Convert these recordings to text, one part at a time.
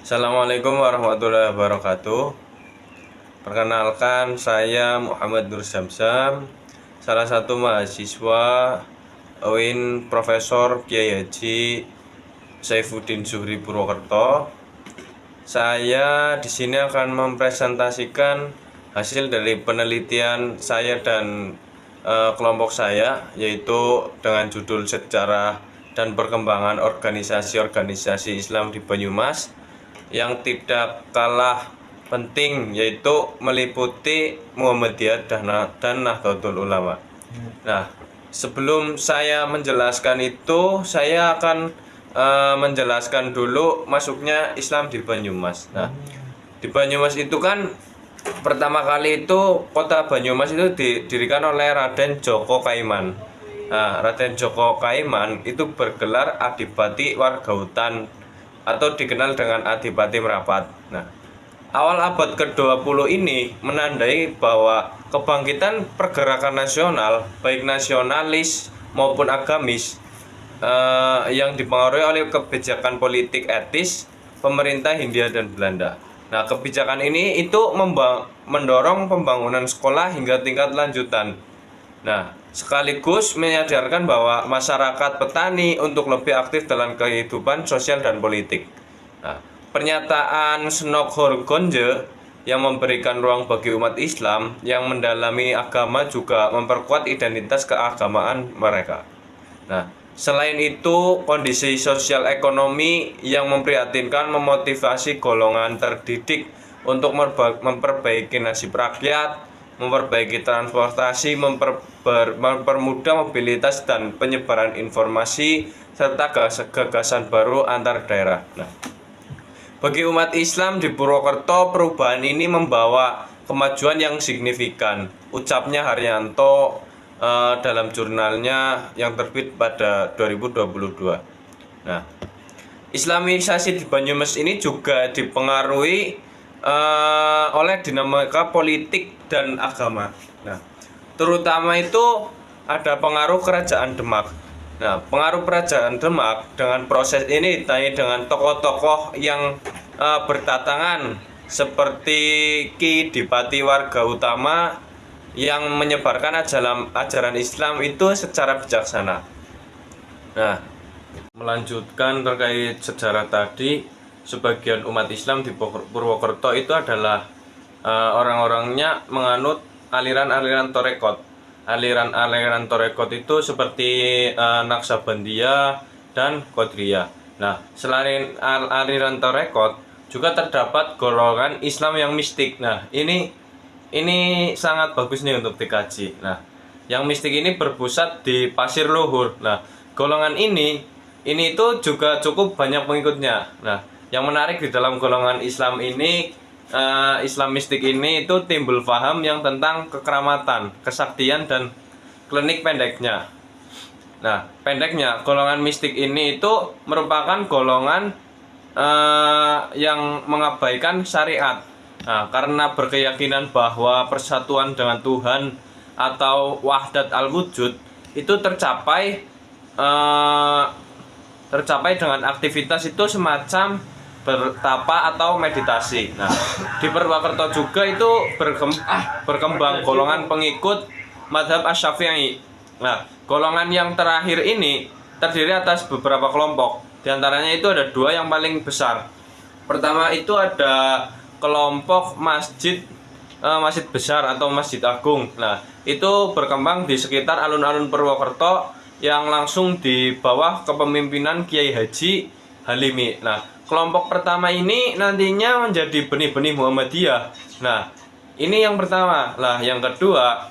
Assalamualaikum warahmatullahi wabarakatuh. Perkenalkan, saya Muhammad Nur Syamsam, salah satu mahasiswa UIN Profesor Kiai Haji Saifuddin Zuhri Purwokerto. Saya di sini akan mempresentasikan hasil dari penelitian saya dan kelompok saya, yaitu dengan judul Sejarah dan Perkembangan Organisasi-Organisasi Islam di Banyumas, yang tidak kalah penting, yaitu meliputi Muhammadiyah dan Nahdlatul Ulama. Nah, sebelum saya menjelaskan itu, saya akan menjelaskan dulu masuknya Islam di Banyumas. Nah, di Banyumas itu kan pertama kali itu kota Banyumas itu didirikan oleh Raden Djoko Kaiman. Nah, Raden Djoko Kaiman itu bergelar Adipati Wargautan atau dikenal dengan Adipati Merapat. Nah, awal abad ke-20 ini menandai bahwa kebangkitan pergerakan nasional, baik nasionalis maupun agamis, yang dipengaruhi oleh kebijakan politik etis pemerintah Hindia dan Belanda. Nah, kebijakan ini itu mendorong pembangunan sekolah hingga tingkat lanjutan. Nah, sekaligus menyadarkan bahwa masyarakat petani untuk lebih aktif dalam kehidupan sosial dan politik. Nah, pernyataan Senok Horgonje yang memberikan ruang bagi umat Islam yang mendalami agama juga memperkuat identitas keagamaan mereka. Nah, selain itu, kondisi sosial ekonomi yang memprihatinkan memotivasi golongan terdidik untuk memperbaiki nasib rakyat, memperbaiki transportasi, mempermudah mobilitas dan penyebaran informasi, serta gagasan baru antar daerah. Nah, bagi umat Islam di Purwokerto, perubahan ini membawa kemajuan yang signifikan, ucapnya Haryanto dalam jurnalnya yang terbit pada 2022. Nah, Islamisasi di Banyumas ini juga dipengaruhi oleh dinamika politik dan agama. Nah, terutama itu ada pengaruh kerajaan Demak. Nah, pengaruh kerajaan Demak dengan proses ini ditandai dengan tokoh-tokoh yang berdatangan seperti Ki Dipati Wargautama yang menyebarkan ajaran Islam itu secara bijaksana. Nah, melanjutkan terkait sejarah tadi, sebagian umat Islam di Purwokerto itu adalah orang-orangnya menganut aliran-aliran Torekot. Aliran-aliran Torekot itu seperti Naksabandia dan Qadiriyah. Nah, selain aliran Torekot, juga terdapat golongan Islam yang mistik. Nah, ini sangat bagus nih untuk dikaji. Nah, yang mistik ini berpusat di Pasir Luhur. Nah, golongan ini itu juga cukup banyak pengikutnya. Nah, yang menarik di dalam golongan Islam ini, Islam mistik ini itu timbul paham yang tentang kekeramatan, kesaktian, dan klinik pendeknya. Nah, pendeknya, golongan mistik ini itu merupakan golongan yang mengabaikan syariat. Nah, karena berkeyakinan bahwa persatuan dengan Tuhan atau wahdat al-wujud itu tercapai dengan aktivitas itu semacam bertapa atau meditasi. Nah, di Purwokerto juga itu berkembang golongan pengikut madhab Asy-Syafi'i. Nah, golongan yang terakhir ini terdiri atas beberapa kelompok. Di antaranya itu ada dua yang paling besar. Pertama itu ada kelompok masjid besar atau masjid agung. Nah, itu berkembang di sekitar alun-alun Purwokerto yang langsung di bawah kepemimpinan Kiai Haji Halimi. Nah, kelompok pertama ini nantinya menjadi benih-benih Muhammadiyah. Nah, ini yang pertama. Nah, yang kedua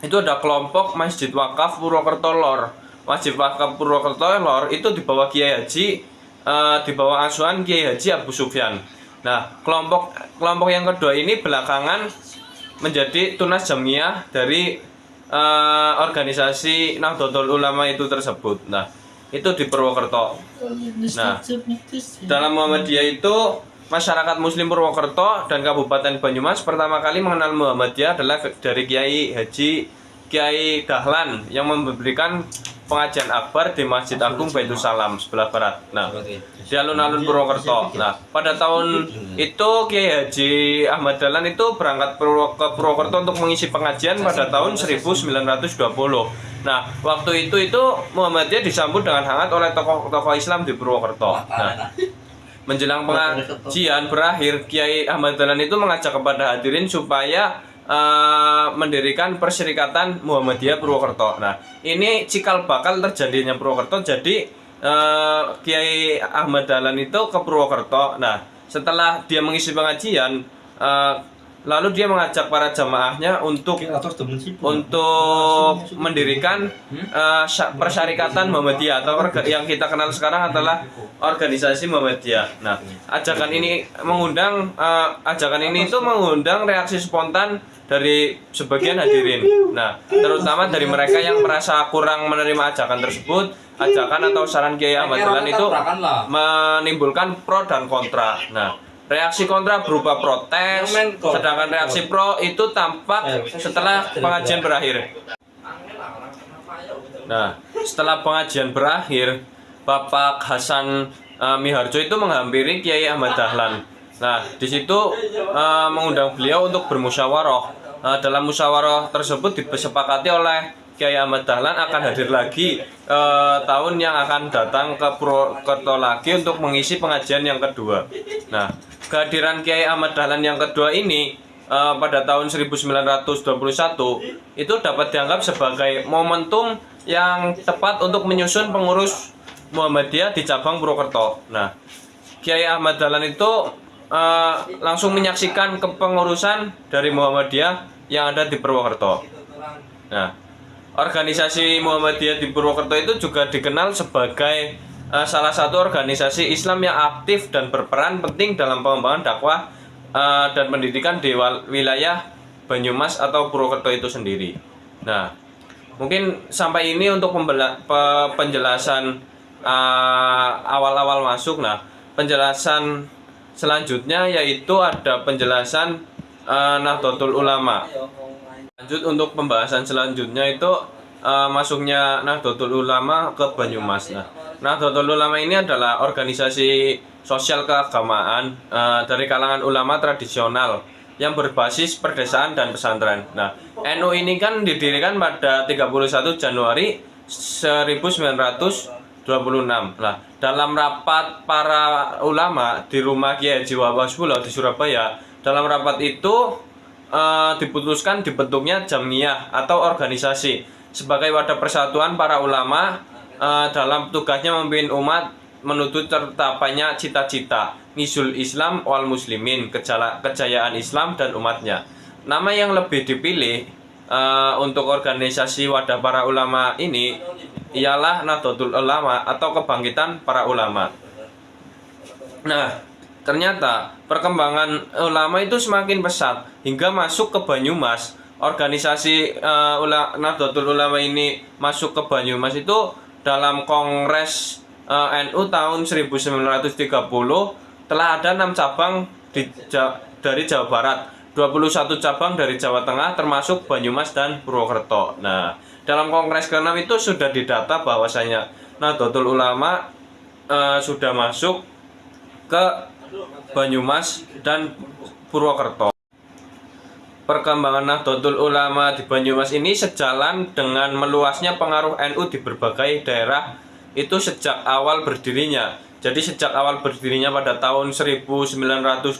itu ada kelompok Masjid Wakaf Purwokerto Lor. Masjid Wakaf Purwokerto Lor itu di bawah Kiai Haji, di bawah asuhan Kiai Haji Abu Sufyan. Nah, kelompok yang kedua ini belakangan menjadi tunas jamiah dari organisasi Nahdlatul Ulama itu tersebut. Nah, itu di Purwokerto. Nah, dalam Muhammadiyah itu masyarakat Muslim Purwokerto dan Kabupaten Banyumas pertama kali mengenal Muhammadiyah adalah dari Kiai Haji Kiai Dahlan yang memberikan pengajian akbar di Masjid Agung Baitul Salam sebelah barat. Nah, di alun-alun Purwokerto. Nah, pada tahun itu Kiai Haji Ahmad Dahlan itu berangkat ke Purwokerto untuk mengisi pengajian pada tahun 1920. Nah, waktu itu Muhammadiyah disambut dengan hangat oleh tokoh-tokoh Islam di Purwokerto. Nah, menjelang pengajian berakhir, Kiai Ahmad Dahlan itu mengajak kepada hadirin supaya mendirikan Perserikatan Muhammadiyah Purwokerto. Nah, ini cikal bakal terjadinya Purwokerto. Jadi Kiai Ahmad Dahlan itu ke Purwokerto. Nah, setelah dia mengisi pengajian, lalu dia mengajak para jamaahnya untuk mendirikan Persyarikatan Muhammadiyah atau yang kita kenal sekarang adalah organisasi Muhammadiyah. Nah, ajakan ini mengundang reaksi spontan dari sebagian hadirin. Nah, terutama dari mereka yang merasa kurang menerima ajakan tersebut. Ajakan atau saran Kiai Ahmad Dahlan itu menimbulkan pro dan kontra. Nah, reaksi kontra berupa protes, sedangkan reaksi pro itu tampak setelah pengajian berakhir. Nah, setelah pengajian berakhir, Bapak Hasan Miharjo itu menghampiri Kiai Ahmad Dahlan. Nah, di situ mengundang beliau untuk bermusyawarah. Dalam musyawarah tersebut disepakati oleh Kiai Ahmad Dahlan akan hadir lagi tahun yang akan datang ke Purwokerto lagi untuk mengisi pengajian yang kedua. Nah, kehadiran Kiai Ahmad Dahlan yang kedua ini pada tahun 1921 itu dapat dianggap sebagai momentum yang tepat untuk menyusun pengurus Muhammadiyah di cabang Purwokerto. Nah, Kiai Ahmad Dahlan itu langsung menyaksikan kepengurusan dari Muhammadiyah yang ada di Purwokerto. Nah, organisasi Muhammadiyah di Purwokerto itu juga dikenal sebagai salah satu organisasi Islam yang aktif dan berperan penting dalam pengembangan dakwah dan pendidikan di wilayah Banyumas atau Purwokerto itu sendiri. Nah, mungkin sampai ini untuk penjelasan awal-awal masuk. Nah, penjelasan selanjutnya yaitu ada penjelasan Nahdlatul Ulama. Lanjut untuk pembahasan selanjutnya itu masuknya Nahdlatul Ulama ke Banyumas. Nah, Nahdlatul Ulama ini adalah organisasi sosial keagamaan dari kalangan ulama tradisional yang berbasis perdesaan dan pesantren. Nah, NU ini kan didirikan pada 31 Januari 1926. Nah, dalam rapat para ulama di rumah Kiai Haji Wahbaspulo di Surabaya, dalam rapat itu diputuskan dibentuknya Jamiyah atau organisasi sebagai wadah persatuan para ulama dalam tugasnya memimpin umat menuju tercapainya cita-cita Nizul Islam wal Muslimin, kejayaan Islam dan umatnya. Nama yang lebih dipilih untuk organisasi wadah para ulama ini ialah Nahdlatul Ulama atau kebangkitan para ulama. Nah, ternyata perkembangan ulama itu semakin pesat hingga masuk ke Banyumas. Organisasi Nahdlatul Ulama ini masuk ke Banyumas itu dalam Kongres NU tahun 1930 telah ada 6 cabang dari Jawa Barat, 21 cabang dari Jawa Tengah termasuk Banyumas dan Purwokerto. Nah, dalam Kongres ke-6 itu sudah didata bahwasanya Nahdlatul Ulama sudah masuk ke Banyumas dan Purwokerto. Perkembangan Nahdlatul Ulama di Banyumas ini sejalan dengan meluasnya pengaruh NU di berbagai daerah itu sejak awal berdirinya. Jadi sejak awal berdirinya pada tahun 1926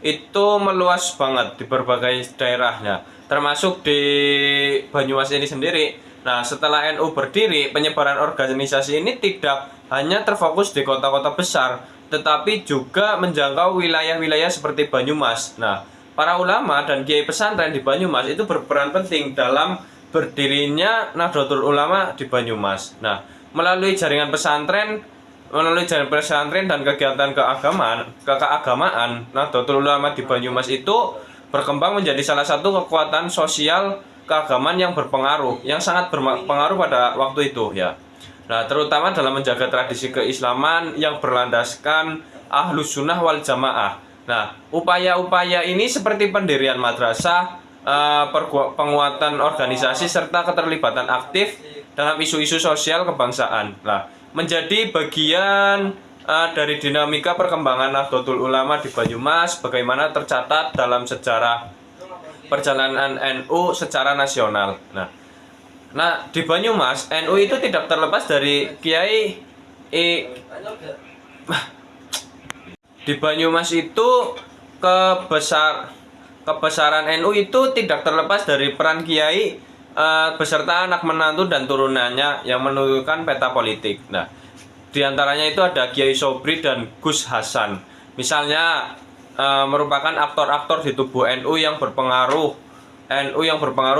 itu meluas banget di berbagai daerahnya, termasuk di Banyumas ini sendiri. Nah, setelah NU berdiri, penyebaran organisasi ini tidak hanya terfokus di kota-kota besar, tetapi juga menjangkau wilayah-wilayah seperti Banyumas. Nah, para ulama dan kiai pesantren di Banyumas itu berperan penting dalam berdirinya Nahdlatul Ulama di Banyumas. Nah, melalui jaringan pesantren dan kegiatan keagamaan, Nahdlatul Ulama di Banyumas itu berkembang menjadi salah satu kekuatan sosial keagamaan yang berpengaruh, yang sangat berpengaruh pada waktu itu ya. Nah, terutama dalam menjaga tradisi keislaman yang berlandaskan Ahlus Sunnah wal Jamaah. Nah, upaya-upaya ini seperti pendirian madrasah, penguatan organisasi serta keterlibatan aktif dalam isu-isu sosial kebangsaan. Nah, menjadi bagian dari dinamika perkembangan Nahdlatul Ulama di Banyumas, bagaimana tercatat dalam sejarah perjalanan NU secara nasional. Nah, di Banyumas NU itu tidak terlepas dari Kiai di Banyumas itu kebesaran NU itu tidak terlepas dari peran Kiai beserta anak menantu dan turunannya yang menentukan peta politik. Nah, diantaranya itu ada Kiai Sobri dan Gus Hasan. Misalnya merupakan aktor-aktor di tubuh NU yang berpengaruh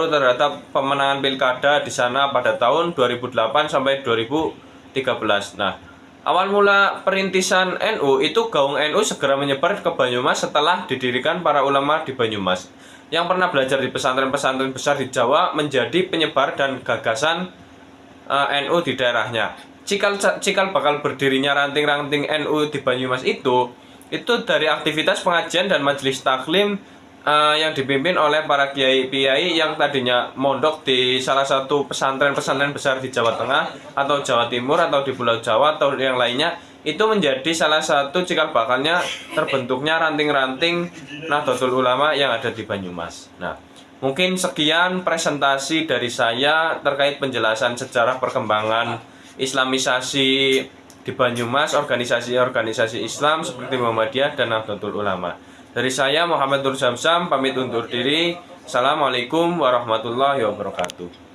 terhadap pemenangan pilkada di sana pada tahun 2008 sampai 2013. Nah, awal mula perintisan NU itu gaung NU segera menyebar ke Banyumas setelah didirikan para ulama di Banyumas yang pernah belajar di pesantren-pesantren besar di Jawa menjadi penyebar dan gagasan NU di daerahnya. Cikal bakal berdirinya ranting-ranting NU di Banyumas itu dari aktivitas pengajian dan majelis taklim yang dipimpin oleh para kiai-kiai yang tadinya mondok di salah satu pesantren-pesantren besar di Jawa Tengah atau Jawa Timur atau di Pulau Jawa atau yang lainnya, itu menjadi salah satu cikal bakalnya terbentuknya ranting-ranting Nahdlatul Ulama yang ada di Banyumas. Nah, mungkin sekian presentasi dari saya terkait penjelasan sejarah perkembangan Islamisasi di Banyumas, organisasi-organisasi Islam seperti Muhammadiyah dan Nahdlatul Ulama. Dari saya Muhammad Nur Syamsam pamit undur diri. Assalamualaikum warahmatullahi wabarakatuh.